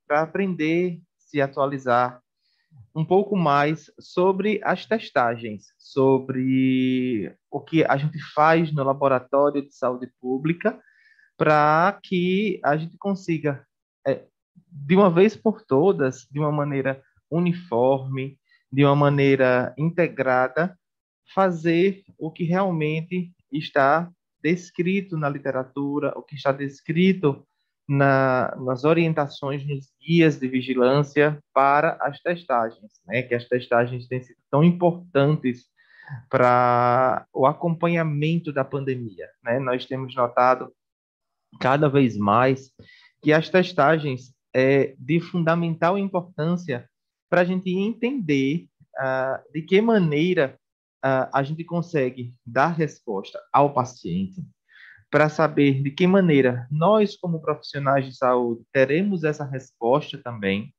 para aprender, se atualizar um pouco mais sobre as testagens, sobre o que a gente faz no laboratório de saúde pública, para que a gente consiga, de uma vez por todas, de uma maneira uniforme, de uma maneira integrada, fazer o que realmente está descrito na literatura, o que está descrito nas orientações, nos guias de vigilância para as testagens, né? Que as testagens têm sido tão importantes para o acompanhamento da pandemia, né? Nós temos notado cada vez mais que as testagens é de fundamental importância para a gente entender de que maneira a gente consegue dar resposta ao paciente, para saber de que maneira nós, como profissionais de saúde, teremos essa resposta também.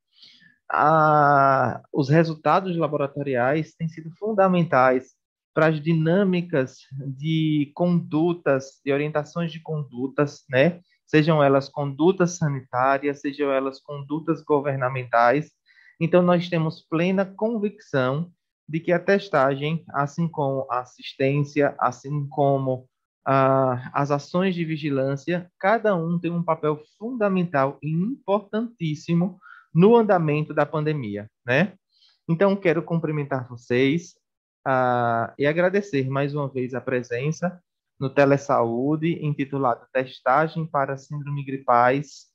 Os resultados laboratoriais têm sido fundamentais para as dinâmicas de condutas, de orientações de condutas, né? Sejam elas condutas sanitárias, sejam elas condutas governamentais. Então, nós temos plena convicção de que a testagem, assim como a assistência, assim como as ações de vigilância, cada um tem um papel fundamental e importantíssimo no andamento da pandemia, né? Então, quero cumprimentar vocês e agradecer mais uma vez a presença no Telesaúde, intitulado Testagem para Síndrome Gripais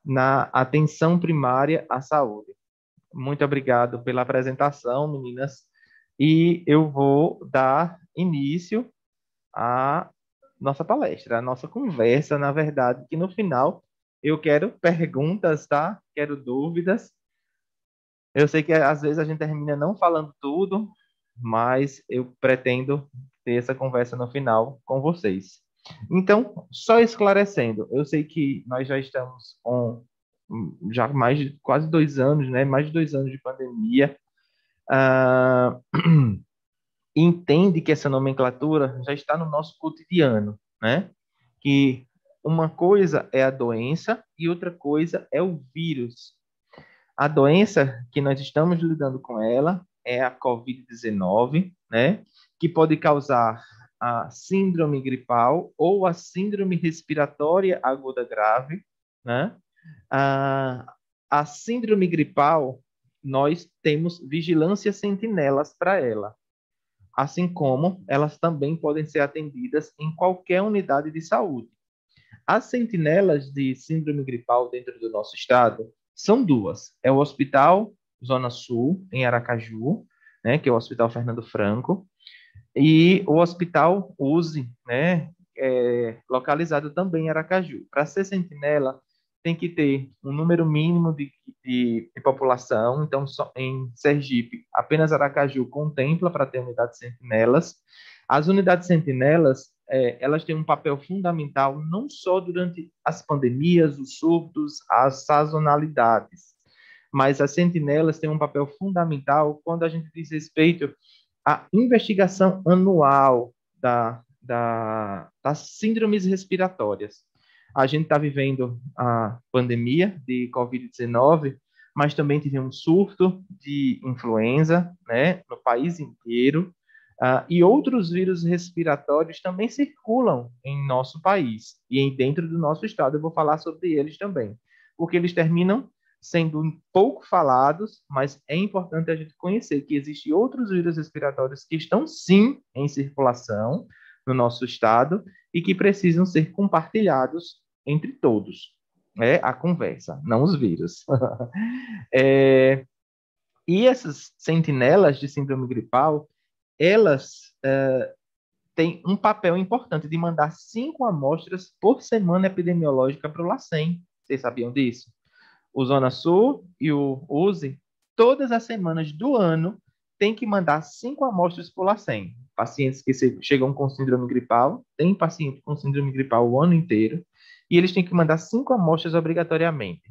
na Atenção Primária à Saúde. Muito obrigado pela apresentação, meninas, e eu vou dar início à nossa palestra, a nossa conversa, na verdade, que no final eu quero perguntas, tá? Quero dúvidas. Eu sei que às vezes a gente termina não falando tudo, mas eu pretendo ter essa conversa no final com vocês. Então, só esclarecendo, eu sei que nós já estamos com já mais de quase 2 anos, né? Mais de 2 anos de pandemia. Ah, entende que essa nomenclatura já está no nosso cotidiano, né? Que uma coisa é a doença e outra coisa é o vírus. A doença que nós estamos lidando com ela é a COVID-19, né? Que pode causar a síndrome gripal ou a síndrome respiratória aguda grave, né? A, a síndrome gripal, nós temos vigilância sentinelas para ela, assim como elas também podem ser atendidas em qualquer unidade de saúde. As sentinelas de síndrome gripal dentro do nosso estado são duas. É o Hospital Zona Sul, em Aracaju, né, que é o Hospital Fernando Franco, e o Hospital USE, né, localizado também em Aracaju. Para ser sentinela, tem que ter um número mínimo de população. Então, em Sergipe, apenas Aracaju contempla para ter unidade de sentinelas. As unidades sentinelas, elas têm um papel fundamental não só durante as pandemias, os surtos, as sazonalidades, mas as sentinelas têm um papel fundamental quando a gente diz respeito à investigação anual das síndromes respiratórias. A gente está vivendo a pandemia de Covid-19, mas também tivemos surto de influenza, né, no país inteiro, e outros vírus respiratórios também circulam em nosso país e dentro do nosso estado. Eu vou falar sobre eles também, porque eles terminam sendo pouco falados, mas é importante a gente conhecer que existem outros vírus respiratórios que estão sim em circulação no nosso estado e que precisam ser compartilhados entre todos. É a conversa, não os vírus. E essas sentinelas de síndrome gripal, elas têm um papel importante de mandar 5 amostras por semana epidemiológica para o LACEN. Vocês sabiam disso? O Zona Sul e o USE, todas as semanas do ano, tem que mandar 5 amostras por LACEN. Pacientes que chegam com síndrome gripal, tem paciente com síndrome gripal o ano inteiro, e eles têm que mandar 5 amostras obrigatoriamente.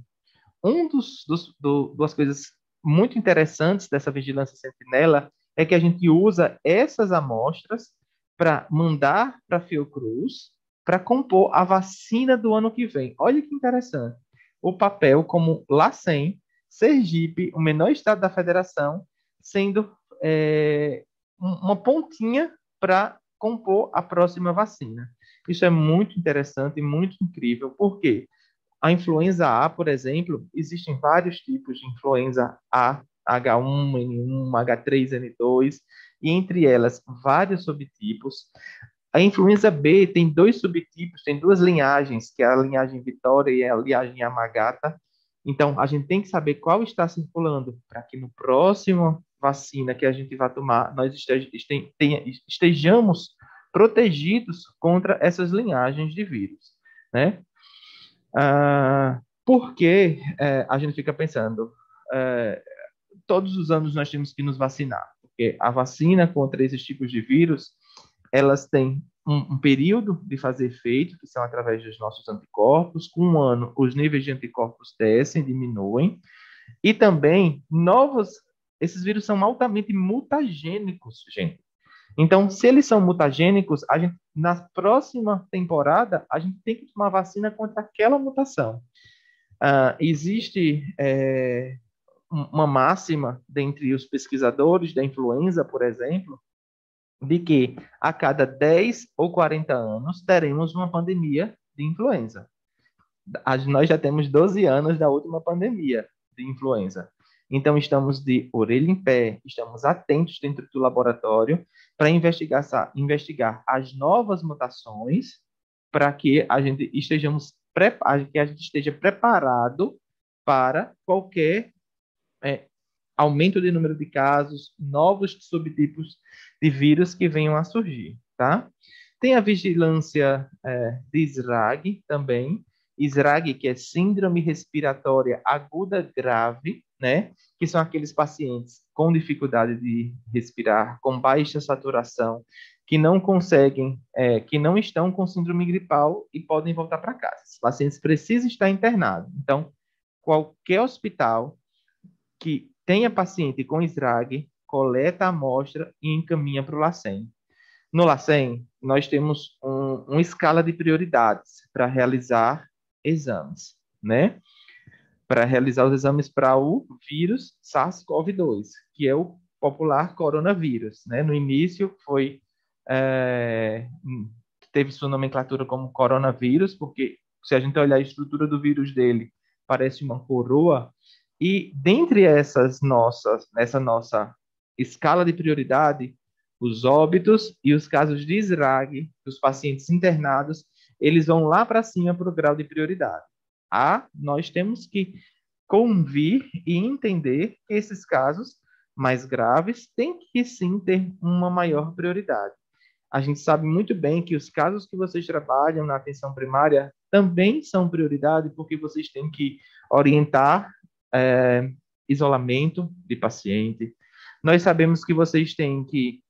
Das coisas muito interessantes dessa vigilância sentinela é que a gente usa essas amostras para mandar para a Fiocruz para compor a vacina do ano que vem. Olha que interessante. o papel como LACEN, Sergipe, o menor estado da federação, sendo uma pontinha para compor a próxima vacina. Isso é muito interessante e muito incrível, porque a influenza A, por exemplo, existem vários tipos de influenza A, H1N1, H3N2, e entre elas vários subtipos. A influenza B tem dois subtipos, tem duas linhagens, que é a linhagem Vitória e a linhagem Yamagata. Então, a gente tem que saber qual está circulando, para que no próximo vacina que a gente vai tomar, nós estejamos protegidos contra essas linhagens de vírus, né? Porque a gente fica pensando, todos os anos nós temos que nos vacinar, porque a vacina contra esses tipos de vírus, elas têm um período de fazer efeito, que são através dos nossos anticorpos. Com um ano, os níveis de anticorpos descem, diminuem, e também esses vírus são altamente mutagênicos, gente. Então, se eles são mutagênicos, na próxima temporada, a gente tem que tomar vacina contra aquela mutação. Existe uma máxima dentre os pesquisadores da influenza, por exemplo, de que a cada 10 ou 40 anos teremos uma pandemia de influenza. Nós já temos 12 anos da última pandemia de influenza. Então, estamos de orelha em pé, estamos atentos dentro do laboratório para investigar as novas mutações, para que a gente esteja preparado para qualquer aumento de número de casos, novos subtipos de vírus que venham a surgir, tá? Tem a vigilância de SRAG também, SRAG, que é Síndrome Respiratória Aguda Grave, né? Que são aqueles pacientes com dificuldade de respirar, com baixa saturação, que não conseguem, que não estão com síndrome gripal e podem voltar para casa. Os pacientes precisam estar internados. Então, qualquer hospital que tenha paciente com SRAG, coleta a amostra e encaminha para o LACEN. No LACEN, nós temos uma escala de prioridades para realizar exames, né? Para realizar os exames para o vírus SARS-CoV-2, que é o popular coronavírus, né? No início teve sua nomenclatura como coronavírus, porque se a gente olhar a estrutura do vírus dele, parece uma coroa, e dentre essa nossa escala de prioridade, os óbitos e os casos de SRAG dos pacientes internados, eles vão lá para cima para o grau de prioridade. Nós temos que convir e entender que esses casos mais graves têm que sim ter uma maior prioridade. A gente sabe muito bem que os casos que vocês trabalham na atenção primária também são prioridade, porque vocês têm que orientar isolamento de paciente. Nós sabemos que vocês têm que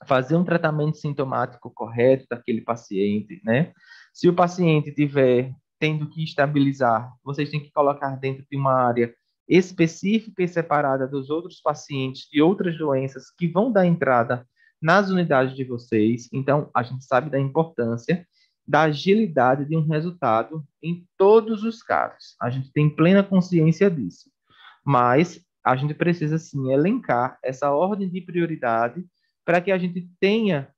fazer um tratamento sintomático correto daquele paciente, né? Se o paciente tiver tendo que estabilizar, vocês têm que colocar dentro de uma área específica e separada dos outros pacientes de outras doenças que vão dar entrada nas unidades de vocês. Então, a gente sabe da importância da agilidade de um resultado em todos os casos. A gente tem plena consciência disso. Mas a gente precisa, sim, elencar essa ordem de prioridade para que a gente tenha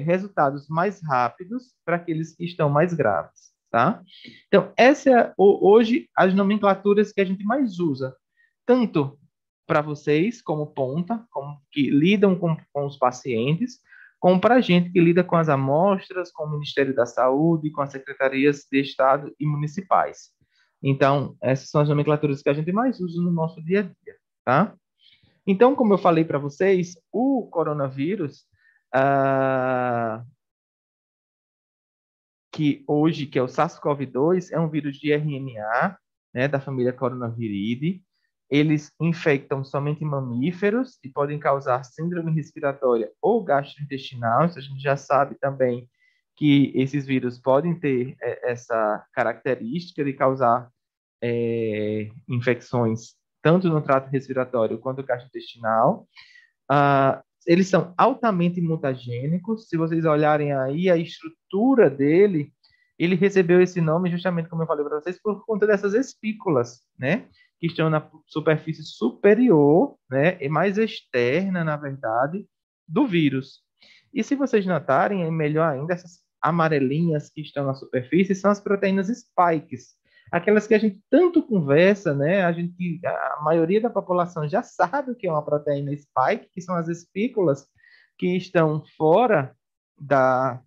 resultados mais rápidos para aqueles que estão mais graves, tá? Então, hoje as nomenclaturas que a gente mais usa, tanto para vocês, como ponta, como que lidam com os pacientes, como para a gente que lida com as amostras, com o Ministério da Saúde, com as secretarias de Estado e municipais. Então, essas são as nomenclaturas que a gente mais usa no nosso dia a dia, tá? Então, como eu falei para vocês, o coronavírus, que é o SARS-CoV-2, é um vírus de RNA, né, da família Coronaviridae. Eles infectam somente mamíferos e podem causar síndrome respiratória ou gastrointestinal. Isso a gente já sabe também que esses vírus podem ter essa característica de causar infecções tanto no trato respiratório quanto gastrointestinal. Eles são altamente mutagênicos. Se vocês olharem aí a estrutura dele, Ele recebeu esse nome justamente, como eu falei para vocês, por conta dessas espículas, né? Que estão na superfície superior, né? E mais externa, na verdade, do vírus. E se vocês notarem, é melhor ainda, essas amarelinhas que estão na superfície são as proteínas spikes, aquelas que a gente tanto conversa, né? A maioria da população já sabe o que é uma proteína spike, que são as espículas que estão fora da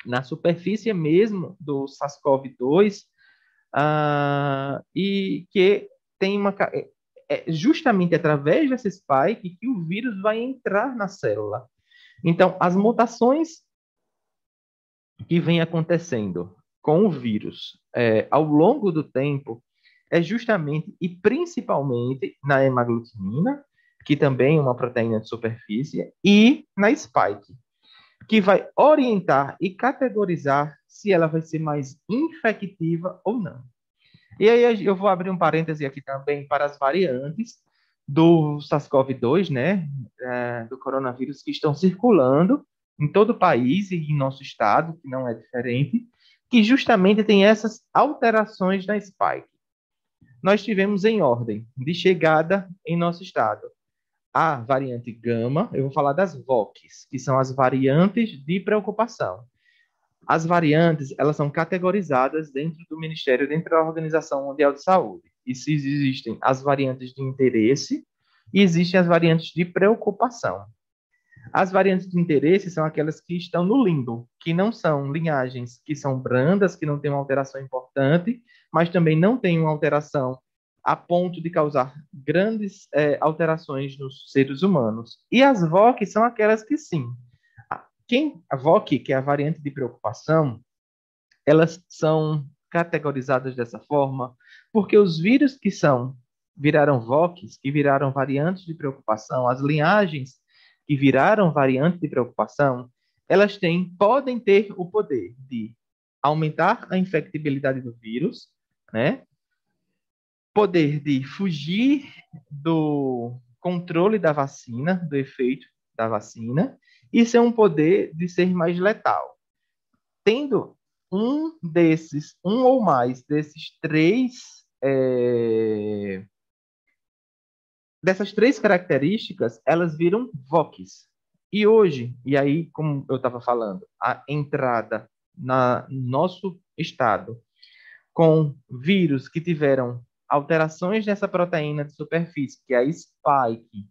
na superfície mesmo do SARS-CoV-2, e que tem justamente através dessa spike que o vírus vai entrar na célula. Então, as mutações que vem acontecendo com o vírus ao longo do tempo é justamente e principalmente na hemaglutinina, que também é uma proteína de superfície, e na spike, que vai orientar e categorizar se ela vai ser mais infectiva ou não. E aí eu vou abrir um parêntese aqui também para as variantes do SARS-CoV-2, né, do coronavírus, que estão circulando em todo o país e em nosso estado, que não é diferente, que justamente tem essas alterações na spike. Nós tivemos em ordem de chegada em nosso estado a variante gama, eu vou falar das VOCs, que são as variantes de preocupação. As variantes, elas são categorizadas dentro do Ministério, dentro da Organização Mundial de Saúde. E se existem as variantes de interesse e existem as variantes de preocupação. As variantes de interesse são aquelas que estão no limbo, que não são linhagens que são brandas, que não têm uma alteração importante, mas também não têm uma alteração a ponto de causar grandes alterações nos seres humanos. E as VOC são aquelas que sim. A VOC, que é a variante de preocupação, elas são categorizadas dessa forma porque os vírus que viraram VOCs, que viraram variantes de preocupação, as linhagens que viraram variante de preocupação, elas podem ter o poder de aumentar a infectabilidade do vírus, né? Poder de fugir do controle da vacina, do efeito da vacina, e ser um poder de ser mais letal. Tendo um ou mais dessas três características, elas viram VOCs. E hoje, e aí, como eu estava falando, a entrada no nosso estado com vírus que tiveram alterações nessa proteína de superfície, que é a spike,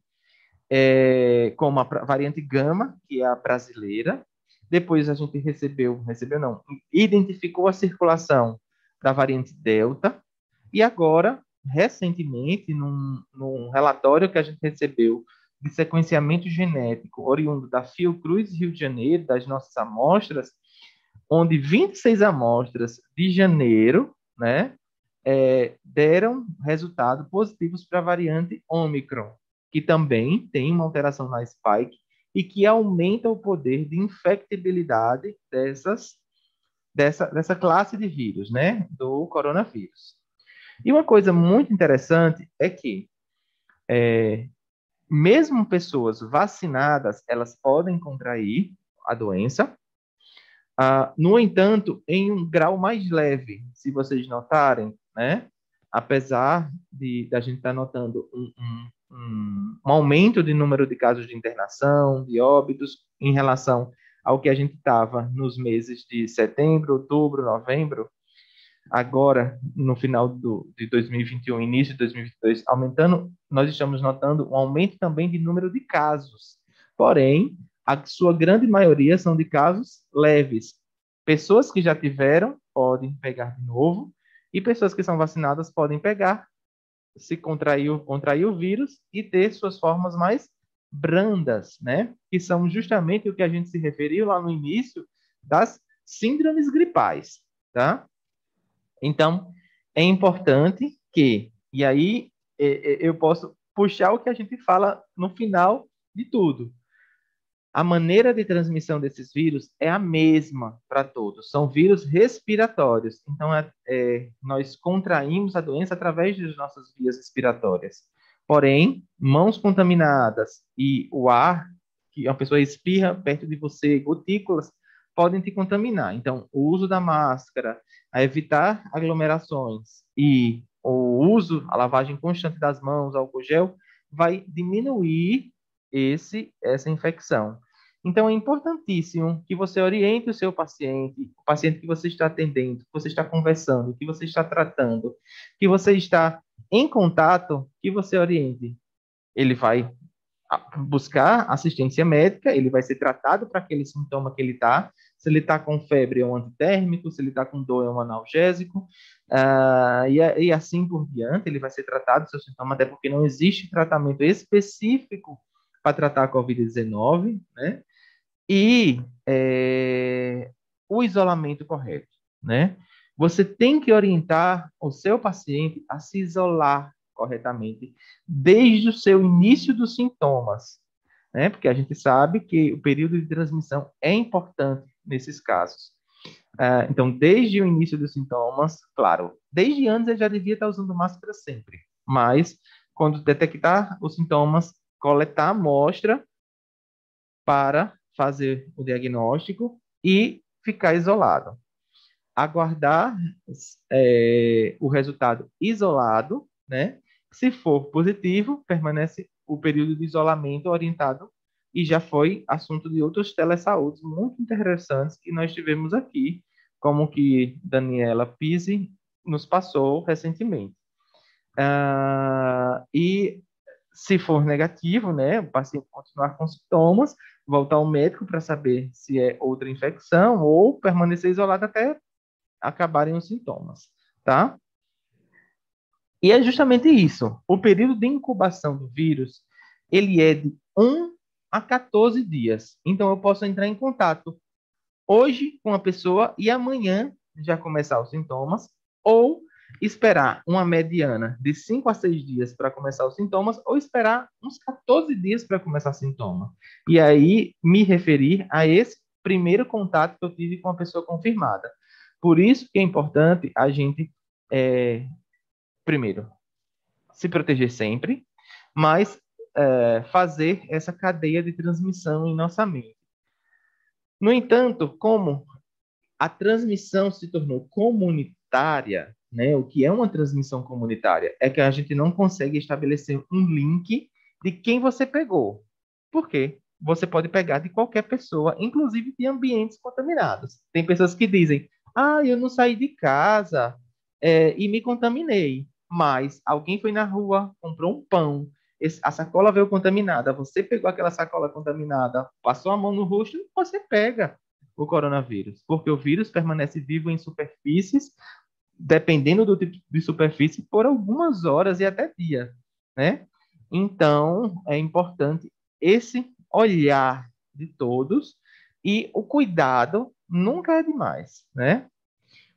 como a variante gama, que é a brasileira. Depois a gente recebeu não, identificou a circulação da variante delta. E agora, recentemente, num relatório que a gente recebeu de sequenciamento genético oriundo da Fiocruz, Rio de Janeiro, das nossas amostras, onde 26 amostras de janeiro, né, deram resultados positivos para a variante Ômicron, que também tem uma alteração na spike e que aumenta o poder de infectabilidade dessa classe de vírus, né, do coronavírus. E uma coisa muito interessante é que, mesmo pessoas vacinadas, elas podem contrair a doença. No entanto, em um grau mais leve, se vocês notarem, né? Apesar da gente estar notando um aumento de número de casos de internação, de óbitos, em relação ao que a gente estava nos meses de setembro, outubro, novembro, agora, no final de 2021, início de 2022, aumentando, nós estamos notando um aumento também de número de casos. Porém, a sua grande maioria são de casos leves. Pessoas que já tiveram podem pegar de novo, e pessoas que são vacinadas podem pegar, se contrair o vírus e ter suas formas mais brandas, né? Que são justamente o que a gente se referiu lá no início das síndromes gripais, tá? Então, é importante que, e aí eu posso puxar o que a gente fala no final de tudo. A maneira de transmissão desses vírus é a mesma para todos. São vírus respiratórios. Então, nós contraímos a doença através das nossas vias respiratórias. Porém, mãos contaminadas e o ar que uma pessoa espirra perto de você, gotículas podem te contaminar. Então, o uso da máscara, a evitar aglomerações e o uso, a lavagem constante das mãos, álcool gel, vai diminuir essa infecção. Então, é importantíssimo que você oriente o seu paciente, o paciente que você está atendendo, que você está conversando, que você está tratando, que você está em contato, que você oriente. Ele vai buscar assistência médica, ele vai ser tratado para aquele sintoma que ele está. Se ele está com febre, é um antitérmico, se ele está com dor, é um analgésico, e assim por diante, ele vai ser tratado do seu sintoma, até porque não existe tratamento específico para tratar a Covid-19, né? E o isolamento correto, né? Você tem que orientar o seu paciente a se isolar corretamente desde o seu início dos sintomas, né? Porque a gente sabe que o período de transmissão é importante nesses casos. Então, desde o início dos sintomas, claro, desde antes ele já devia estar usando máscara sempre, mas quando detectar os sintomas, coletar a amostra para fazer o diagnóstico e ficar isolado. Aguardar o resultado isolado, né? Se for positivo, permanece o período de isolamento orientado e já foi assunto de outros telesaúdes muito interessantes que nós tivemos aqui, como que Daniela Pise nos passou recentemente. E se for negativo, né, o paciente continuar com sintomas, voltar ao médico para saber se é outra infecção ou permanecer isolado até acabarem os sintomas, tá? E é justamente isso. O período de incubação do vírus, ele é de 1 a 14 dias. Então, eu posso entrar em contato hoje com a pessoa e amanhã já começar os sintomas, ou esperar uma mediana de 5 a 6 dias para começar os sintomas, ou esperar uns 14 dias para começar sintoma. E aí me referir a esse primeiro contato que eu tive com a pessoa confirmada. Por isso que é importante a gente, primeiro, se proteger sempre, mas fazer essa cadeia de transmissão em nossa mente. No entanto, como a transmissão se tornou comunitária, né? O que é uma transmissão comunitária? É que a gente não consegue estabelecer um link de quem você pegou. Por quê? Você pode pegar de qualquer pessoa, inclusive de ambientes contaminados. Tem pessoas que dizem: eu não saí de casa e me contaminei. Mas alguém foi na rua, comprou um pão, a sacola veio contaminada, você pegou aquela sacola contaminada, passou a mão no rosto, você pega o coronavírus, porque o vírus permanece vivo em superfícies, dependendo do tipo de superfície, por algumas horas e até dias, né? Então, é importante esse olhar de todos e o cuidado nunca é demais, né?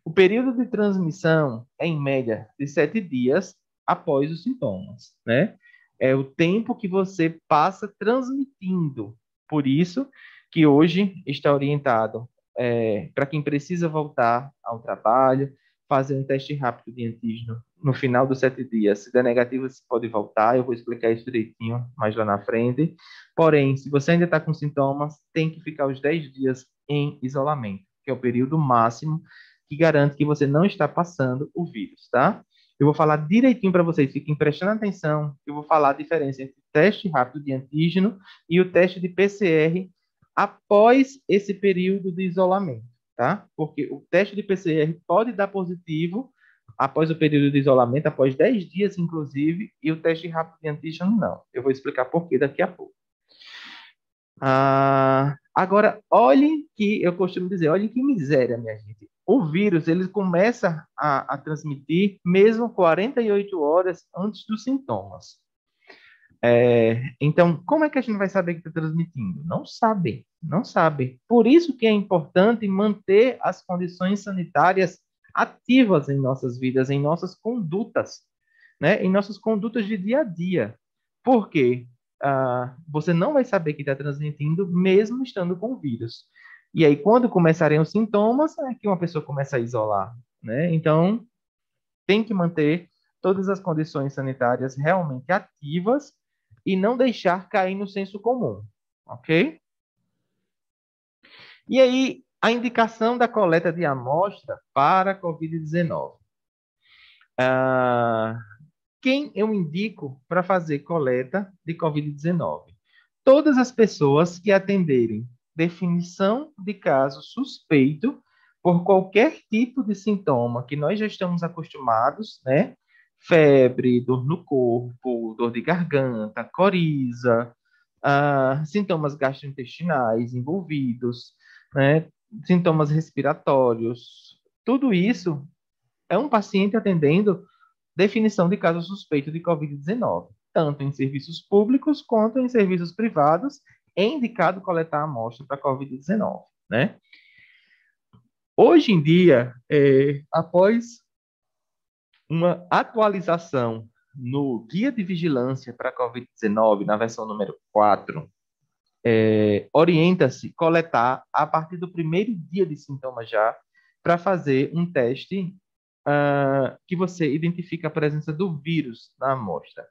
O período de transmissão é, em média, de 7 dias após os sintomas, né? É o tempo que você passa transmitindo. Por isso que hoje está orientado para quem precisa voltar ao trabalho, fazer um teste rápido de antígeno no final dos 7 dias. Se der negativo, você pode voltar. Eu vou explicar isso direitinho mais lá na frente. Porém, se você ainda está com sintomas, tem que ficar os 10 dias em isolamento, que é o período máximo que garante que você não está passando o vírus, tá? Eu vou falar direitinho para vocês, fiquem prestando atenção. Eu vou falar a diferença entre o teste rápido de antígeno e o teste de PCR após esse período de isolamento, tá? Porque o teste de PCR pode dar positivo após o período de isolamento, após 10 dias, inclusive, e o teste rápido de antígeno não. Eu vou explicar por quê daqui a pouco. Agora, olhem que, eu costumo dizer, olhem que miséria, minha gente. O vírus, ele começa a transmitir mesmo 48 horas antes dos sintomas. Então, como é que a gente vai saber que está transmitindo? Não sabe, não sabe. Por isso que é importante manter as condições sanitárias ativas em nossas vidas, em nossas condutas, né? Em nossas condutas de dia a dia. Por quê? Você não vai saber que está transmitindo mesmo estando com o vírus. E aí, quando começarem os sintomas, é que uma pessoa começa a isolar, né? Então, tem que manter todas as condições sanitárias realmente ativas e não deixar cair no senso comum, ok? E aí, A indicação da coleta de amostra para a Covid-19. Ah, quem eu indico para fazer coleta de Covid-19? Todas as pessoas que atenderem definição de caso suspeito por qualquer tipo de sintoma que nós já estamos acostumados, né? Febre, dor no corpo, dor de garganta, coriza, sintomas gastrointestinais envolvidos, né? Sintomas respiratórios. Tudo isso é um paciente atendendo definição de caso suspeito de Covid-19, tanto em serviços públicos quanto em serviços privados, é indicado coletar amostra para Covid-19, né? Hoje em dia, após uma atualização no Guia de Vigilância para Covid-19, na versão número 4, orienta-se coletar a partir do primeiro dia de sintomas já, para fazer um teste que você identifica a presença do vírus na amostra.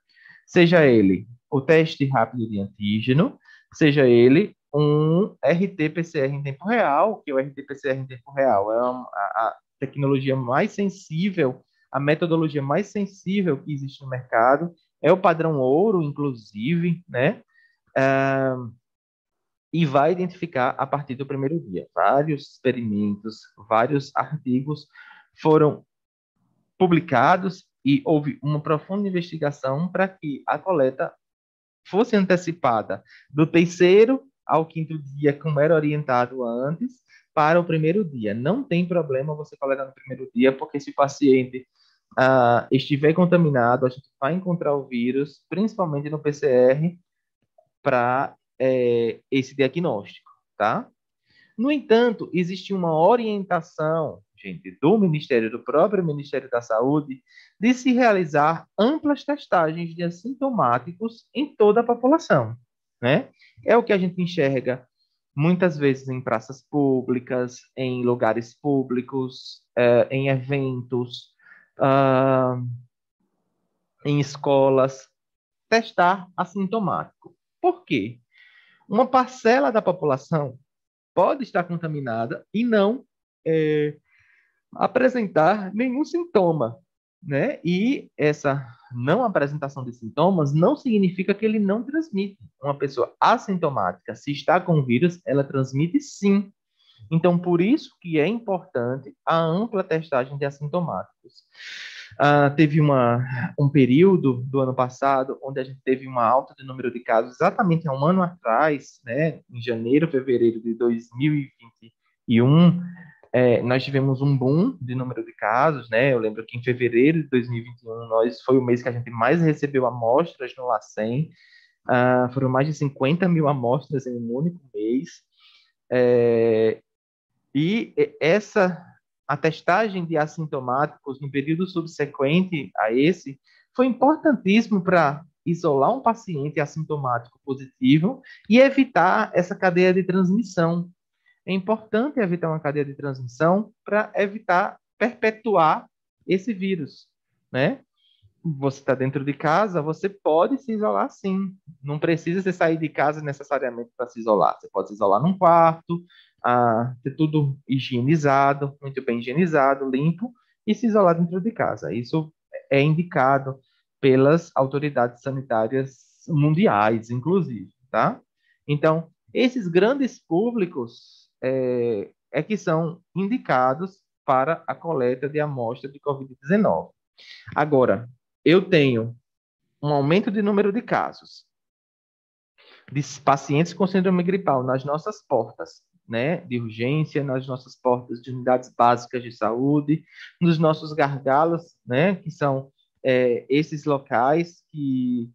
Seja ele o teste rápido de antígeno, seja ele um RT-PCR em tempo real, que o RT-PCR em tempo real é a tecnologia mais sensível, a metodologia mais sensível que existe no mercado, é o padrão ouro, inclusive, né? E vai identificar a partir do primeiro dia. Vários experimentos, vários artigos foram publicados e houve uma profunda investigação para que a coleta fosse antecipada do terceiro ao quinto dia, como era orientado antes, para o primeiro dia. Não tem problema você coletar no primeiro dia, porque se o paciente estiver contaminado, a gente vai encontrar o vírus, principalmente no PCR, para esse diagnóstico, tá? No entanto, existe uma orientação, gente, do próprio Ministério da Saúde, de se realizar amplas testagens de assintomáticos em toda a população, né? É o que a gente enxerga muitas vezes em praças públicas, em lugares públicos, em eventos, em escolas, testar assintomático. Por quê? Uma parcela da população pode estar contaminada e não apresentar nenhum sintoma, né? E essa não apresentação de sintomas não significa que ele não transmite. Uma pessoa assintomática, se está com o vírus, ela transmite sim. Então, por isso que é importante a ampla testagem de assintomáticos. Teve um período do ano passado onde a gente teve uma alta de número de casos, exatamente há um ano atrás, né, em janeiro, fevereiro de 2021, nós tivemos um boom de número de casos, né? Eu lembro que em fevereiro de 2021 foi o mês que a gente mais recebeu amostras no LACEN, foram mais de 50 mil amostras em um único mês. E a testagem de assintomáticos no período subsequente a esse foi importantíssimo para isolar um paciente assintomático positivo e evitar essa cadeia de transmissão. É importante evitar uma cadeia de transmissão para evitar perpetuar esse vírus, né? Você está dentro de casa, você pode se isolar sim. Não precisa você sair de casa necessariamente para se isolar. Você pode se isolar num quarto, ter tudo higienizado, muito bem higienizado, limpo, e se isolar dentro de casa. Isso é indicado pelas autoridades sanitárias mundiais, inclusive, tá? Então, esses grandes públicos que são indicados para a coleta de amostra de Covid-19. Agora, eu tenho um aumento de número de casos de pacientes com síndrome gripal nas nossas portas, né, de urgência, nas nossas portas de unidades básicas de saúde, nos nossos gargalos, né, que são esses locais que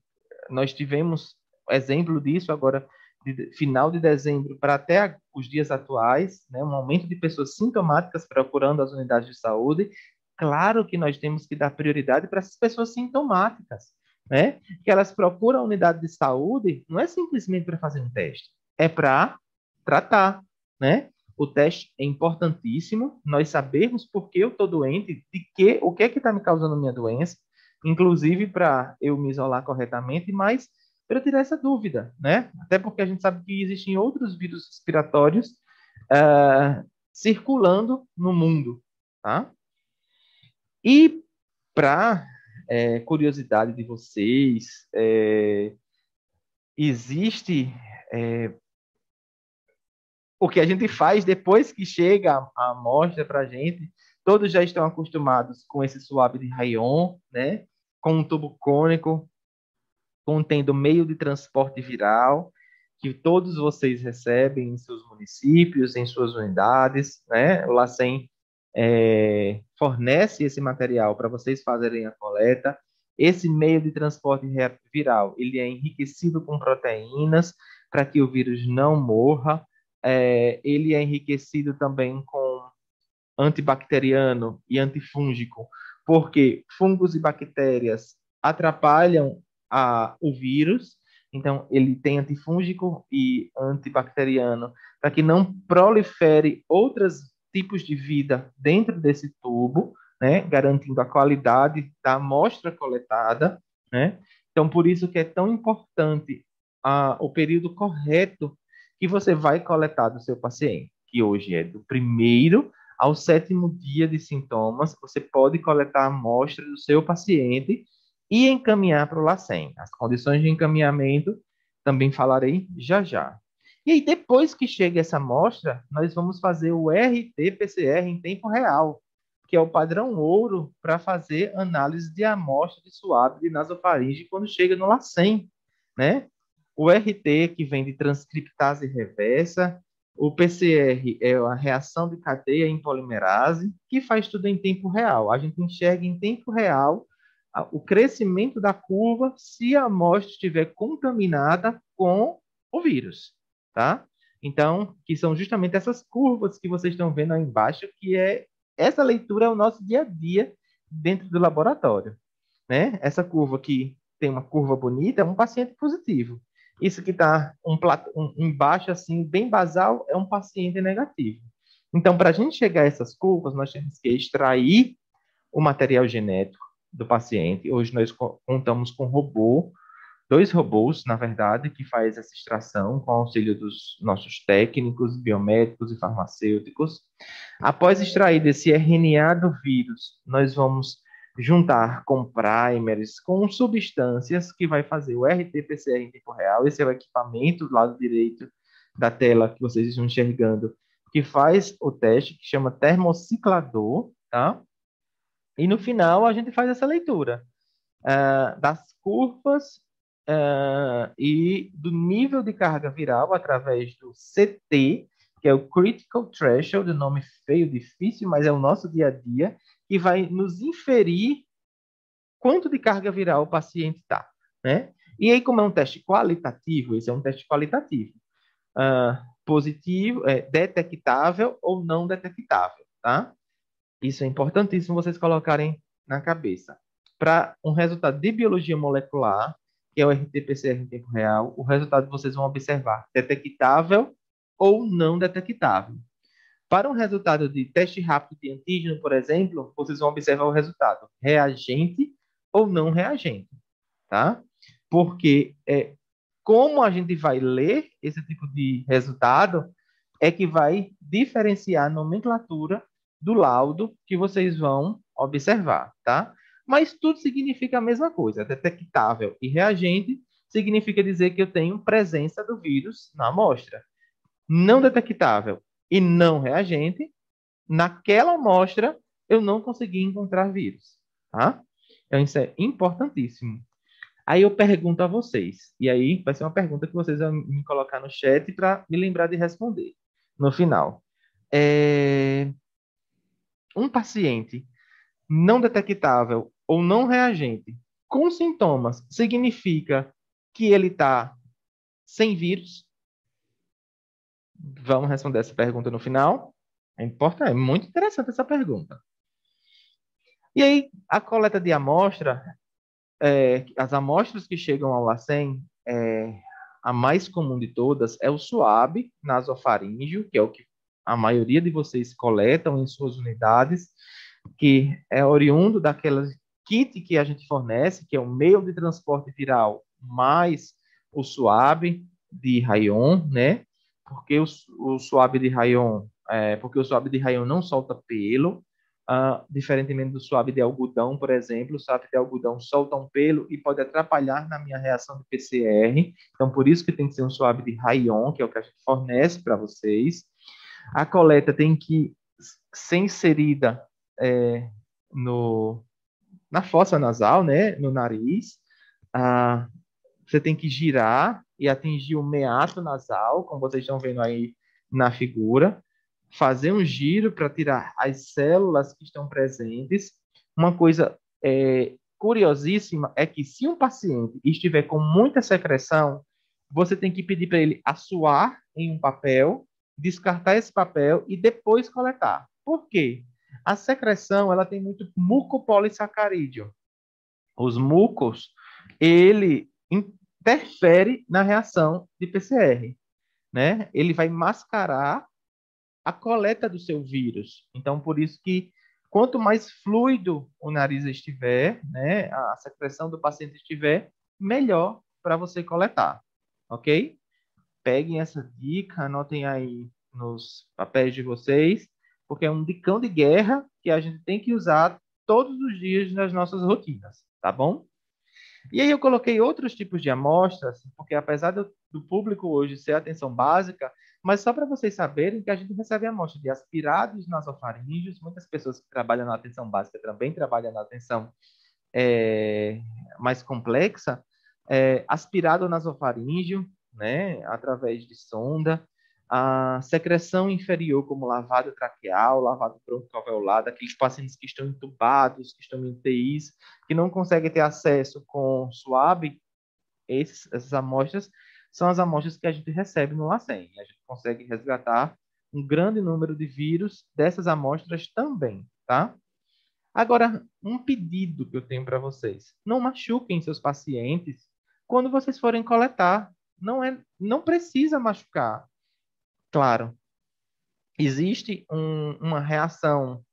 nós tivemos exemplo disso agora, de final de dezembro para até os dias atuais, né, um aumento de pessoas sintomáticas procurando as unidades de saúde. Claro que nós temos que dar prioridade para essas pessoas sintomáticas, né? Que elas procuram a unidade de saúde, não é simplesmente para fazer um teste, é para tratar, né? O teste é importantíssimo, nós sabermos por que eu estou doente, o que é que está me causando minha doença, inclusive para eu me isolar corretamente, mas para tirar essa dúvida, né? Até porque a gente sabe que existem outros vírus respiratórios circulando no mundo, tá? E para curiosidade de vocês, existe o que a gente faz depois que chega a amostra para a gente. Todos já estão acostumados com esse suave de rayon, né? Com um tubo cônico contendo meio de transporte viral, que todos vocês recebem em seus municípios, em suas unidades, né? O LACEN fornece esse material para vocês fazerem a coleta. Esse meio de transporte viral, ele é enriquecido com proteínas para que o vírus não morra. Ele é enriquecido também com antibacteriano e antifúngico, porque fungos e bactérias atrapalham o vírus, então ele tem antifúngico e antibacteriano para que não prolifere outros tipos de vida dentro desse tubo, né, garantindo a qualidade da amostra coletada, né? Então, por isso que é tão importante o período correto que você vai coletar do seu paciente, que hoje é do primeiro ao 7º dia de sintomas. Você pode coletar a amostra do seu paciente e encaminhar para o LACEN. As condições de encaminhamento também falarei já já. E aí, depois que chega essa amostra, nós vamos fazer o RT-PCR em tempo real, que é o padrão ouro para fazer análise de amostra de suave de nasofaringe quando chega no LACEN, né? O RT, que vem de transcriptase reversa, o PCR é a reação de cadeia em polimerase, que faz tudo em tempo real. A gente enxerga em tempo real o crescimento da curva se a amostra estiver contaminada com o vírus, tá? Então, que são justamente essas curvas que vocês estão vendo aí embaixo, que essa leitura é o nosso dia a dia dentro do laboratório, né? Essa curva que tem uma curva bonita é um paciente positivo. Isso que está embaixo, assim, bem basal, é um paciente negativo. Então, para a gente chegar a essas curvas, nós temos que extrair o material genético do paciente. Hoje nós contamos com dois robôs, na verdade, que faz essa extração com auxílio dos nossos técnicos, biomédicos e farmacêuticos. Após extrair desse RNA do vírus, nós vamos juntar com primers, com substâncias que vai fazer o RT-PCR em tempo real. Esse é o equipamento do lado direito da tela que vocês estão enxergando, que faz o teste, que chama termociclador, tá? E no final a gente faz essa leitura das curvas e do nível de carga viral através do CT, que é o Critical Threshold, nome feio, difícil, mas é o nosso dia a dia, que vai nos inferir quanto de carga viral o paciente está, né? E aí, como é um teste qualitativo, esse é um teste qualitativo, positivo, detectável ou não detectável, tá? Isso é importantíssimo vocês colocarem na cabeça. Para um resultado de biologia molecular, que é o RT-PCR em tempo real, o resultado vocês vão observar detectável ou não detectável. Para um resultado de teste rápido de antígeno, por exemplo, vocês vão observar o resultado reagente ou não reagente, tá? Porque como a gente vai ler esse tipo de resultado é que vai diferenciar a nomenclatura do laudo que vocês vão observar, tá? Mas tudo significa a mesma coisa. Detectável e reagente significa dizer que eu tenho presença do vírus na amostra. Não detectável e não reagente, naquela amostra eu não consegui encontrar vírus, tá? Então isso é importantíssimo. Aí eu pergunto a vocês, e aí vai ser uma pergunta que vocês vão me colocar no chat para me lembrar de responder no final. Um paciente não detectável ou não reagente com sintomas significa que ele está sem vírus? Vamos responder essa pergunta no final. É importante, é muito interessante essa pergunta. E aí, a coleta de amostra, as amostras que chegam ao LACEN, a mais comum de todas é o suave nasofaríngeo, que é o que a maioria de vocês coletam em suas unidades, que é oriundo daquelas kit que a gente fornece, que é o meio de transporte viral mais o suave de rayon, né? Porque o suave de rayon porque o suave de rayon não solta pelo, diferentemente do suave de algodão, por exemplo. O suave de algodão solta um pelo e pode atrapalhar na minha reação de PCR. Então, por isso que tem que ser um suave de rayon, que é o que a gente fornece para vocês. A coleta tem que ser inserida no, na fossa nasal, né, no nariz. Ah, você tem que girar e atingir o meato nasal, como vocês estão vendo aí na figura. Fazer um giro para tirar as células que estão presentes. Uma coisa curiosíssima é que se um paciente estiver com muita secreção, você tem que pedir para ele assoar em um papel, descartar esse papel e depois coletar. Por quê? A secreção ela tem muito mucopolissacarídeo. Os mucos, ele interfere na reação de PCR, né? Ele vai mascarar a coleta do seu vírus. Então, por isso que quanto mais fluido o nariz estiver, né, a secreção do paciente estiver, melhor para você coletar, ok? Peguem essa dica, anotem aí nos papéis de vocês, porque é um dicão de guerra que a gente tem que usar todos os dias nas nossas rotinas, tá bom? E aí eu coloquei outros tipos de amostras, porque apesar do público hoje ser atenção básica, mas só para vocês saberem que a gente recebe amostra de aspirados nasofaríngeos, muitas pessoas que trabalham na atenção básica também trabalham na atenção mais complexa, aspirado nasofaríngeo, né, através de sonda, a secreção inferior, como lavado traqueal, lavado broncoalveolar, aqueles pacientes que estão entubados, que estão em UTIs, que não conseguem ter acesso com suave, essas amostras são as amostras que a gente recebe no LACEN. A gente consegue resgatar um grande número de vírus dessas amostras também, tá? Agora, um pedido que eu tenho para vocês: não machuquem seus pacientes quando vocês forem coletar. Não precisa machucar. Claro, existe uma reação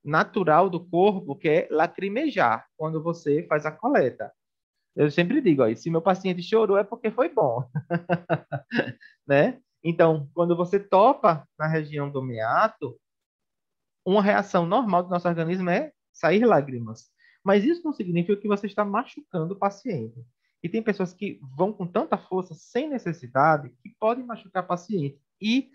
natural do corpo que é lacrimejar quando você faz a coleta. Eu sempre digo, ó, se meu paciente chorou é porque foi bom, né? Então, quando você topa na região do meato, uma reação normal do nosso organismo é sair lágrimas. Mas isso não significa que você está machucando o paciente. E tem pessoas que vão com tanta força, sem necessidade, que podem machucar o paciente. E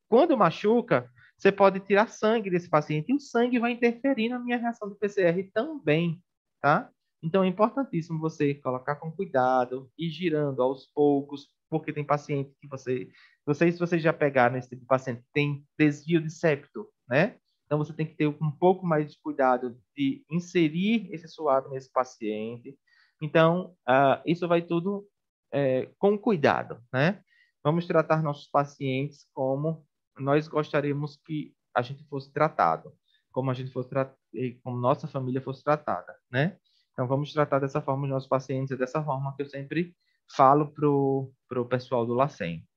quando machuca, você pode tirar sangue desse paciente e o sangue vai interferir na minha reação do PCR também, tá? Então é importantíssimo você colocar com cuidado e girando aos poucos, porque tem paciente que se vocês já pegaram esse tipo de paciente, tem desvio de septo, né? Então você tem que ter um pouco mais de cuidado de inserir esse suave nesse paciente. Então, isso vai tudo com cuidado, né? Vamos tratar nossos pacientes como nós gostaríamos que a gente fosse tratado, como a gente fosse como nossa família fosse tratada, né? Então vamos tratar dessa forma os nossos pacientes, é dessa forma que eu sempre falo pro pessoal do LACEN.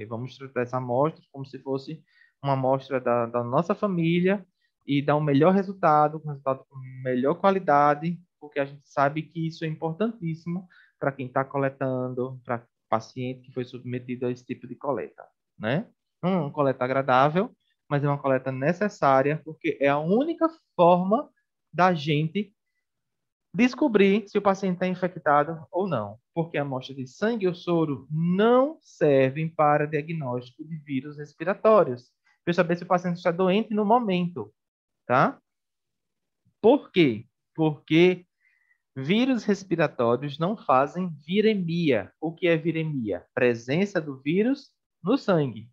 Vamos tratar essa amostra como se fosse uma amostra da nossa família e dar um melhor resultado, um resultado com melhor qualidade, porque a gente sabe que isso é importantíssimo para quem está coletando, para paciente que foi submetido a esse tipo de coleta, né? Não é uma coleta agradável, mas é uma coleta necessária, porque é a única forma da gente descobrir se o paciente está infectado ou não, porque a amostra de sangue ou soro não servem para diagnóstico de vírus respiratórios, para saber se o paciente está doente no momento, tá? Por quê? Porque vírus respiratórios não fazem viremia. O que é viremia? Presença do vírus no sangue,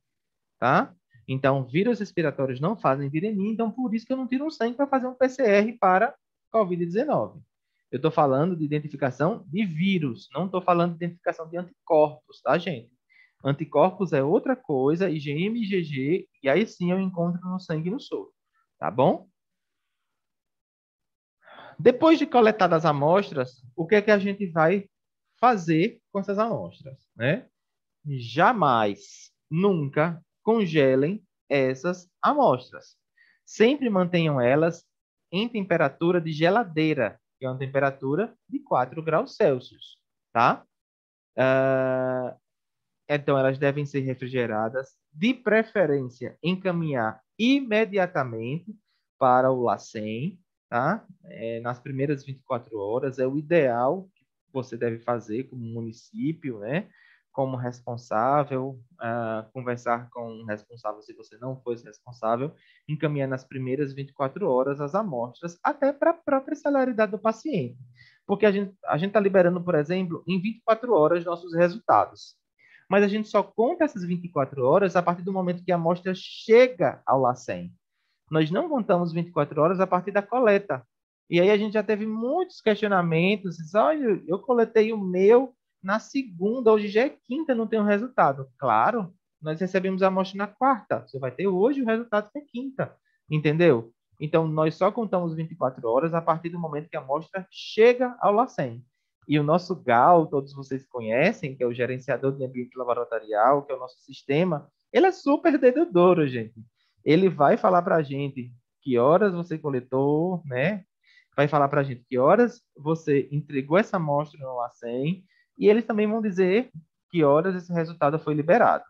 tá? Então, vírus respiratórios não fazem viremia, então por isso que eu não tiro um sangue para fazer um PCR para COVID-19. Eu estou falando de identificação de vírus, não estou falando de identificação de anticorpos, tá, gente? Anticorpos é outra coisa, IgM e IgG, e aí sim eu encontro no sangue e no soro, tá bom? Depois de coletadas as amostras, o que é que a gente vai fazer com essas amostras, né? Jamais, nunca congelem essas amostras. Sempre mantenham elas em temperatura de geladeira, que é uma temperatura de 4 graus Celsius, tá? Então, elas devem ser refrigeradas, de preferência, encaminhar imediatamente para o LACEN, tá? Nas primeiras 24 horas, é o ideal que você deve fazer como município, né? Como responsável, conversar com o responsável se você não fosse responsável, encaminhar nas primeiras 24 horas as amostras, até para a própria celeridade do paciente. Porque a gente está liberando, por exemplo, em 24 horas nossos resultados. Mas a gente só conta essas 24 horas a partir do momento que a amostra chega ao LACEN. Nós não contamos 24 horas a partir da coleta. E aí a gente já teve muitos questionamentos. Olha, eu coletei o meu na segunda, hoje já é quinta, não tenho resultado. Claro, nós recebemos a amostra na quarta. Você vai ter hoje o resultado que é quinta. Entendeu? Então, nós só contamos 24 horas a partir do momento que a amostra chega ao LACEN. E o nosso GAL, todos vocês conhecem, que é o gerenciador de ambiente laboratorial, que é o nosso sistema, ele é super dedutor, gente. Ele vai falar para a gente que horas você coletou, né? Vai falar para a gente que horas você entregou essa amostra no LACEN e eles também vão dizer que horas esse resultado foi liberado,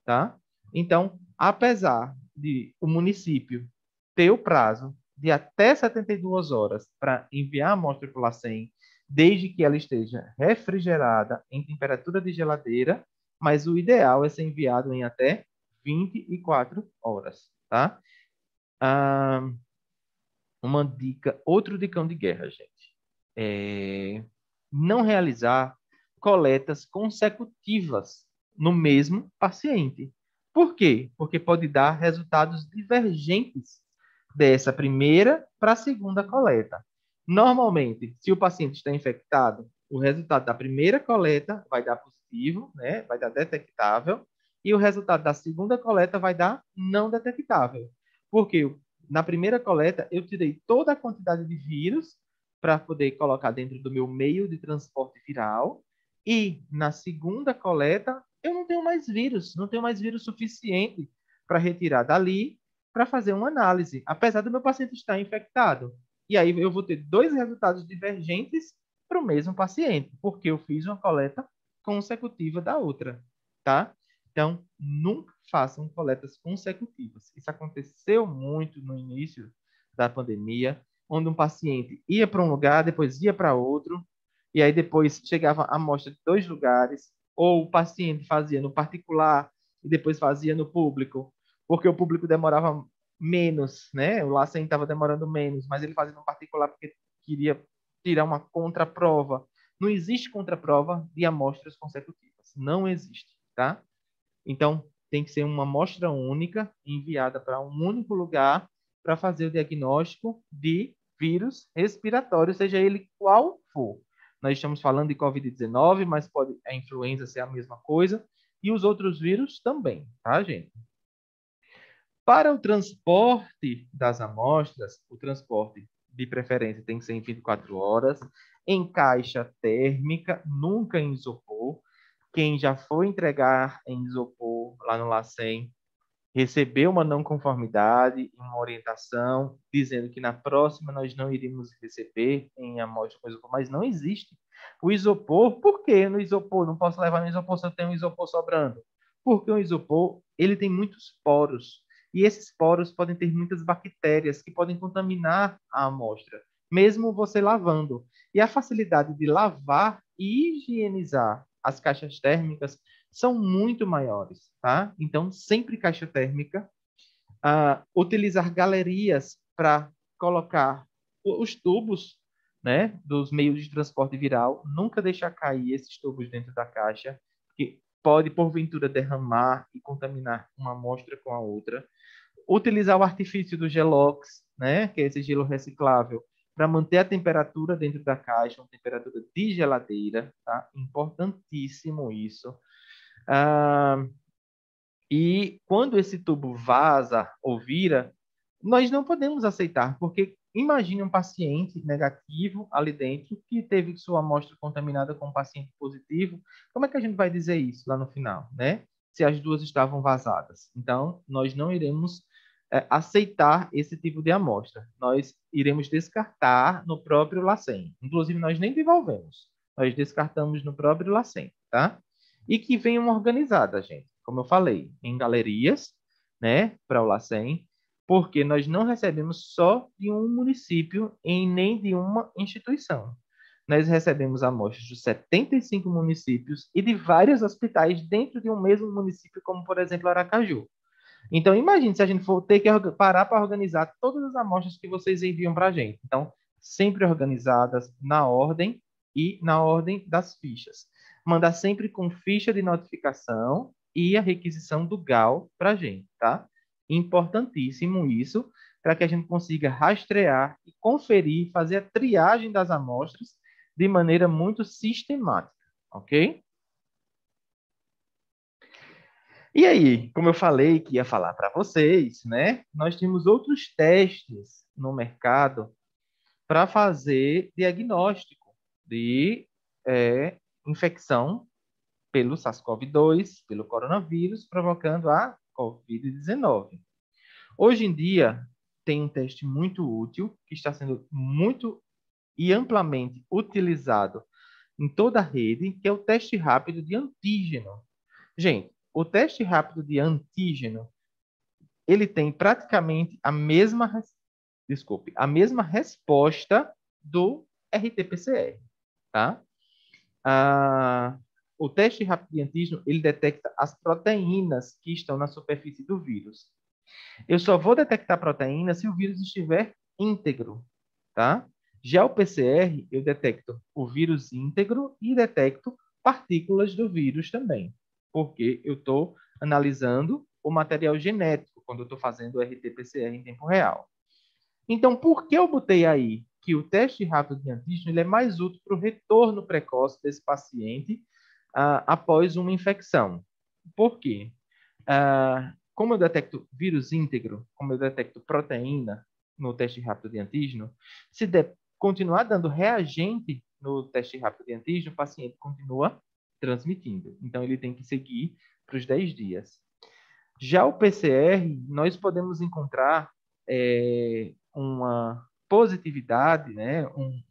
tá? Então, apesar de o município ter o prazo de até 72 horas para enviar a amostra para o LACEN, desde que ela esteja refrigerada em temperatura de geladeira, mas o ideal é ser enviado em até 24 horas, tá? Ah, uma dica, outro dicão de guerra, gente. Não realizar coletas consecutivas no mesmo paciente. Por quê? Porque pode dar resultados divergentes dessa primeira para a segunda coleta. Normalmente, se o paciente está infectado, o resultado da primeira coleta vai dar positivo, né? Vai dar detectável, e o resultado da segunda coleta vai dar não detectável. Porque na primeira coleta eu tirei toda a quantidade de vírus para poder colocar dentro do meu meio de transporte viral, e na segunda coleta eu não tenho mais vírus, não tenho mais vírus suficiente para retirar dali para fazer uma análise, apesar do meu paciente estar infectado. E aí eu vou ter dois resultados divergentes para o mesmo paciente, porque eu fiz uma coleta consecutiva da outra, tá? Então, nunca façam coletas consecutivas. Isso aconteceu muito no início da pandemia, onde um paciente ia para um lugar, depois ia para outro, e aí depois chegava a amostra de dois lugares, ou o paciente fazia no particular e depois fazia no público, porque o público demorava menos, né? O LACEN estava demorando menos, mas ele fazia no particular porque queria tirar uma contraprova. Não existe contraprova de amostras consecutivas. Não existe, tá? Então, tem que ser uma amostra única, enviada para um único lugar, para fazer o diagnóstico de vírus respiratório, seja ele qual for. Nós estamos falando de Covid-19, mas pode a influenza ser a mesma coisa, e os outros vírus também, tá, gente? Para o transporte das amostras, o transporte de preferência tem que ser em 24 horas, em caixa térmica, nunca em isopor. Quem já foi entregar em isopor lá no LACEN recebeu uma não conformidade, uma orientação, dizendo que na próxima nós não iríamos receber em amostra com isopor, mas não existe. O isopor, por que no isopor? Não posso levar no isopor se eu tenho um isopor sobrando. Porque o isopor, ele tem muitos poros, e esses poros podem ter muitas bactérias que podem contaminar a amostra, mesmo você lavando. E a facilidade de lavar e higienizar as caixas térmicas são muito maiores, tá? Então, sempre caixa térmica. Utilizar galerias para colocar os tubos, né, dos meios de transporte viral. Nunca deixar cair esses tubos dentro da caixa, que pode, porventura, derramar e contaminar uma amostra com a outra. Utilizar o artifício do gelox, né, que é esse gelo reciclável, para manter a temperatura dentro da caixa, uma temperatura de geladeira, tá? Importantíssimo isso. E quando esse tubo vaza ou vira, nós não podemos aceitar, porque imagine um paciente negativo ali dentro que teve sua amostra contaminada com um paciente positivo. Como é que a gente vai dizer isso lá no final, né? Se as duas estavam vazadas. Então, nós não iremos aceitar esse tipo de amostra. Nós iremos descartar no próprio LACEN. Inclusive, nós nem devolvemos. Nós descartamos no próprio LACEN, tá? e que venham organizadas, gente, como eu falei, em galerias, né, para o LACEN, porque nós não recebemos só de um município e nem de uma instituição. Nós recebemos amostras de 75 municípios e de vários hospitais dentro de um mesmo município, como, por exemplo, Aracaju. Então, imagine se a gente for ter que parar para organizar todas as amostras que vocês enviam para a gente. Então, sempre organizadas na ordem e na ordem das fichas. Mandar sempre com ficha de notificação e a requisição do GAL para a gente, tá? Importantíssimo isso, para que a gente consiga rastrear e conferir, fazer a triagem das amostras de maneira muito sistemática, ok? E aí, como eu falei que ia falar para vocês, né? Nós temos outros testes no mercado para fazer diagnóstico de infecção pelo SARS-CoV-2, pelo coronavírus, provocando a COVID-19. Hoje em dia, tem um teste muito útil, que está sendo muito e amplamente utilizado em toda a rede, que é o teste rápido de antígeno. Gente, o teste rápido de antígeno, ele tem praticamente a mesma resposta do RT-PCR, tá? Ah, o teste rápido de antígeno, ele detecta as proteínas que estão na superfície do vírus. Eu só vou detectar proteína se o vírus estiver íntegro, tá? Já o PCR, eu detecto o vírus íntegro e detecto partículas do vírus também, porque eu estou analisando o material genético quando eu estou fazendo o RT-PCR em tempo real. Então, por que eu botei aí que o teste rápido de antígeno ele é mais útil para o retorno precoce desse paciente após uma infecção? Por quê? Como eu detecto vírus íntegro, como eu detecto proteína no teste rápido de antígeno, se continuar dando reagente no teste rápido de antígeno, o paciente continua transmitindo. Então, ele tem que seguir para os 10 dias. Já o PCR, nós podemos encontrar uma positividade, né, um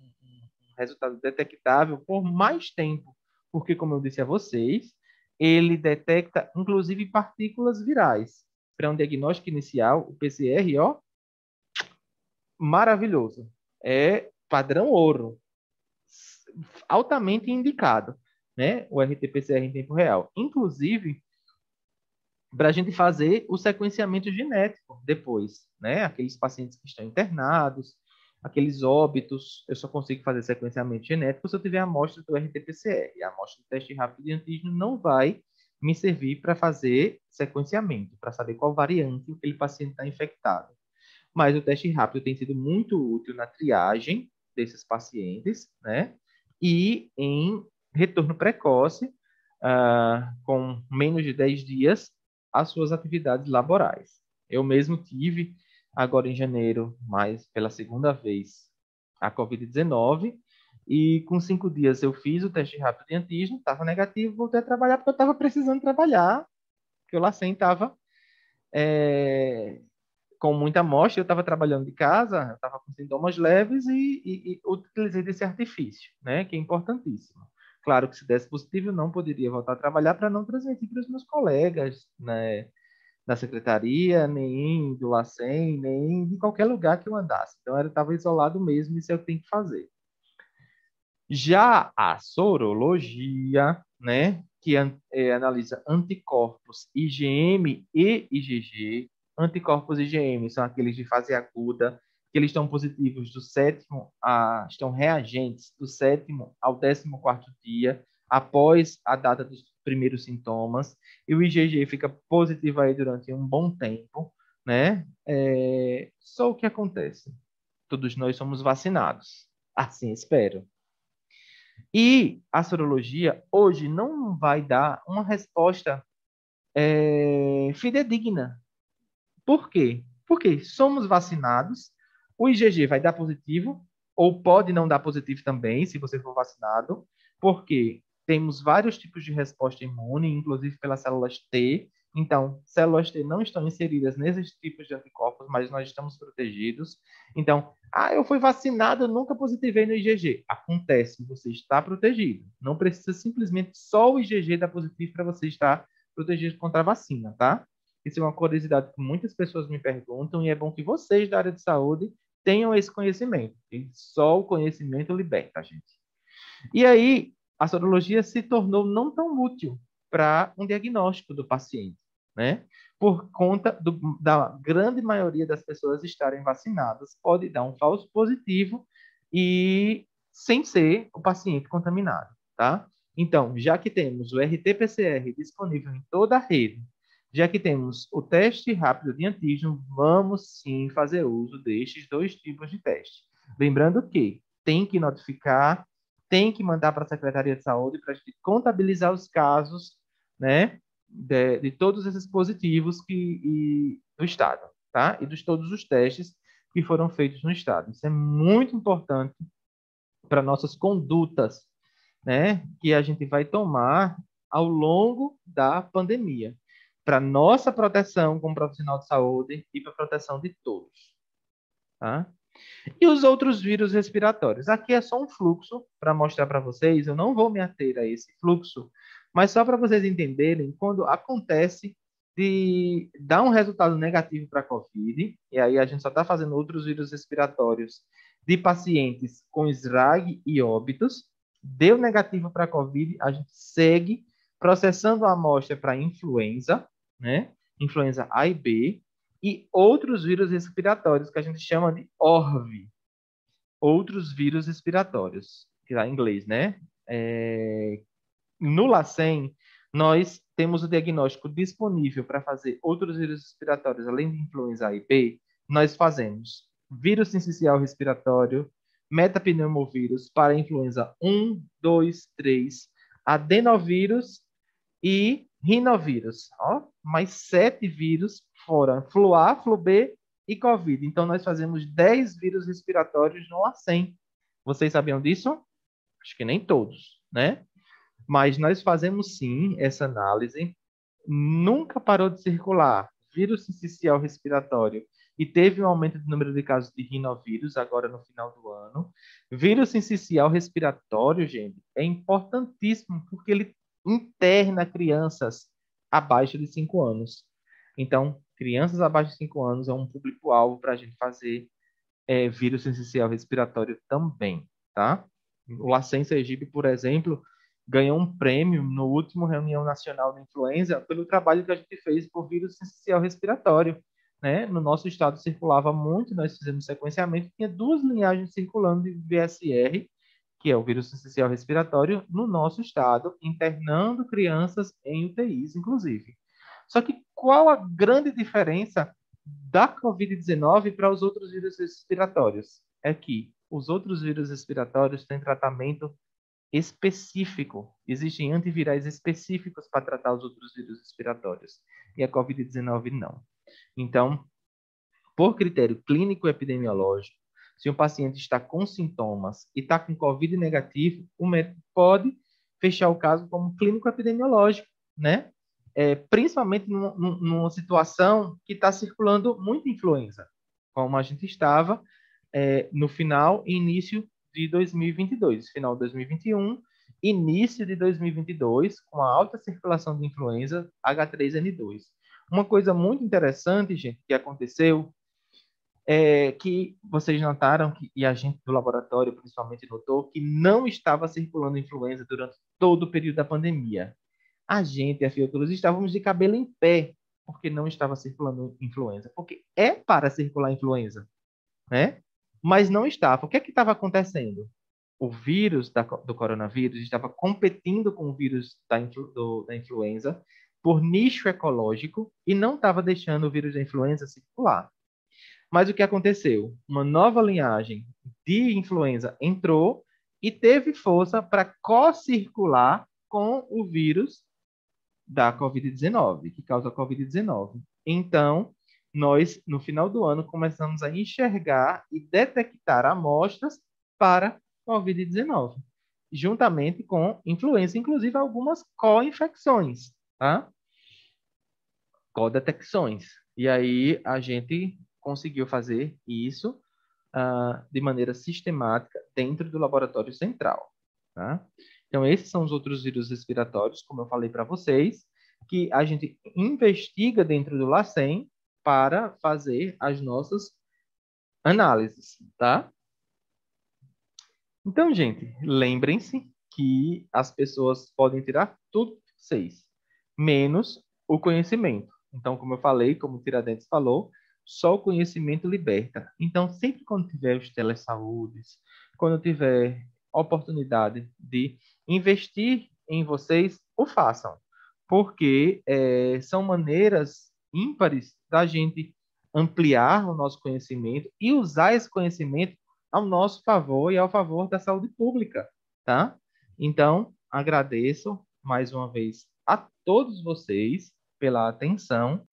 resultado detectável por mais tempo, porque, como eu disse a vocês, ele detecta, inclusive, partículas virais. Para um diagnóstico inicial, o PCR, ó, maravilhoso. É padrão ouro, altamente indicado, né, o RT-PCR em tempo real. Inclusive, para a gente fazer o sequenciamento genético depois, né? Aqueles pacientes que estão internados, aqueles óbitos, eu só consigo fazer sequenciamento genético se eu tiver a amostra do RT-PCR. E a amostra do teste rápido de antígeno não vai me servir para fazer sequenciamento, para saber qual variante aquele paciente está infectado. Mas o teste rápido tem sido muito útil na triagem desses pacientes, né? E em retorno precoce, com menos de 10 dias, as suas atividades laborais. Eu mesmo tive, agora em janeiro, mais pela segunda vez, a Covid-19, e com 5 dias eu fiz o teste rápido de antígeno, estava negativo, voltei a trabalhar porque eu estava precisando trabalhar, porque o LACEN estava com muita amostra, eu estava trabalhando de casa, eu estava com sintomas leves e utilizei desse artifício, né, que é importantíssimo. Claro que se desse positivo, eu não poderia voltar a trabalhar para não transmitir para os meus colegas, né, da secretaria, nem do LACEN, nem de qualquer lugar que eu andasse. Então, eu estava isolado mesmo, isso é o que tem que fazer. Já a sorologia, né, que analisa anticorpos IgM e IgG. Anticorpos IgM são aqueles de fase aguda, que eles estão positivos do sétimo estão reagentes do sétimo ao 14º dia, após a data dos primeiros sintomas, e o IgG fica positivo aí durante um bom tempo, né? Só o que acontece? Todos nós somos vacinados. Assim espero. E a sorologia hoje não vai dar uma resposta fidedigna. Por quê? Porque somos vacinados, o IgG vai dar positivo, ou pode não dar positivo também, se você for vacinado, porque temos vários tipos de resposta imune, inclusive pelas células T, Então, células T não estão inseridas nesses tipos de anticorpos, mas nós estamos protegidos. Então, eu fui vacinado, eu nunca positivei no IgG. Acontece, você está protegido. Não precisa simplesmente só o IgG dar positivo para você estar protegido contra a vacina, tá? Isso é uma curiosidade que muitas pessoas me perguntam e é bom que vocês da área de saúde tenham esse conhecimento. E só o conhecimento liberta a gente. E aí, a sorologia se tornou não tão útil para um diagnóstico do paciente, né? Por conta da grande maioria das pessoas estarem vacinadas, pode dar um falso positivo e sem ser o paciente contaminado, tá? Então, já que temos o RT-PCR disponível em toda a rede, já que temos o teste rápido de antígeno, vamos sim fazer uso destes dois tipos de teste. Lembrando que tem que notificar, tem que mandar para a Secretaria de Saúde para a gente contabilizar os casos, né, de todos esses positivos do Estado, tá? E de todos os testes que foram feitos no Estado. Isso é muito importante para nossas condutas, né, que a gente vai tomar ao longo da pandemia, para nossa proteção como profissional de saúde e para a proteção de todos, tá? E os outros vírus respiratórios? Aqui é só um fluxo para mostrar para vocês, eu não vou me ater a esse fluxo, mas só para vocês entenderem quando acontece de dar um resultado negativo para a COVID, e aí a gente só está fazendo outros vírus respiratórios de pacientes com SRAG e óbitos, deu negativo para a COVID, a gente segue processando a amostra para influenza, né? Influenza A e B, e outros vírus respiratórios que a gente chama de ORV, outros vírus respiratórios, que lá em inglês, né? No LACEN, nós temos o diagnóstico disponível para fazer outros vírus respiratórios, além de influenza A e B, nós fazemos vírus sincicial respiratório, metapneumovírus para influenza 1, 2, 3, adenovírus e rinovírus. Ó, mais 7 vírus fora flu A, flu B e Covid. Então, nós fazemos 10 vírus respiratórios no LACEN. Vocês sabiam disso? Acho que nem todos, né? Mas nós fazemos sim essa análise. Nunca parou de circular vírus sincicial respiratório e teve um aumento do número de casos de rinovírus agora no final do ano. Vírus sincicial respiratório, gente, é importantíssimo porque ele interna crianças abaixo de 5 anos. Então, crianças abaixo de 5 anos é um público-alvo para a gente fazer vírus sincicial respiratório também, tá? O LACEN Sergipe, por exemplo, ganhou um prêmio no último reunião nacional de influenza pelo trabalho que a gente fez por vírus sincicial respiratório, né? No nosso estado circulava muito, nós fizemos sequenciamento, tinha 2 linhagens circulando de VSR, que é o vírus sincicial respiratório, no nosso estado, internando crianças em UTIs, inclusive. Só que qual a grande diferença da COVID-19 para os outros vírus respiratórios? É que os outros vírus respiratórios têm tratamento específico. Existem antivirais específicos para tratar os outros vírus respiratórios. E a COVID-19 não. Então, por critério clínico epidemiológico, se um paciente está com sintomas e está com COVID negativo, o médico pode fechar o caso como clínico epidemiológico, né? Principalmente numa situação que está circulando muita influenza, como a gente estava no final e início de 2022, final de 2021, início de 2022, com a alta circulação de influenza H3N2. Uma coisa muito interessante, gente, que aconteceu que vocês notaram e a gente do laboratório principalmente notou que não estava circulando influenza durante todo o período da pandemia. A gente e a Fiocruz estávamos de cabelo em pé porque não estava circulando influenza, porque é para circular influenza, né? Mas não estava. O que é que estava acontecendo? O vírus do coronavírus estava competindo com o vírus da influenza por nicho ecológico e não estava deixando o vírus da influenza circular. Mas o que aconteceu? Uma nova linhagem de influenza entrou e teve força para co-circular com o vírus da Covid-19, que causa a Covid-19. Então, nós, no final do ano, começamos a enxergar e detectar amostras para Covid-19, juntamente com influenza, inclusive algumas co-infecções, tá? codetecções. E aí a gente conseguiu fazer isso de maneira sistemática dentro do laboratório central, tá? Então, esses são os outros vírus respiratórios, como eu falei para vocês, que a gente investiga dentro do LACEN para fazer as nossas análises, tá? Então, gente, lembrem-se que as pessoas podem tirar tudo de vocês, menos o conhecimento. Então, como eu falei, como o Tiradentes falou, só o conhecimento liberta. Então, sempre quando tiver os telesaúdes, quando tiver oportunidade de investir em vocês, o façam, porque são maneiras ímpares da gente ampliar o nosso conhecimento e usar esse conhecimento ao nosso favor e ao favor da saúde pública, tá? Então, agradeço mais uma vez a todos vocês pela atenção.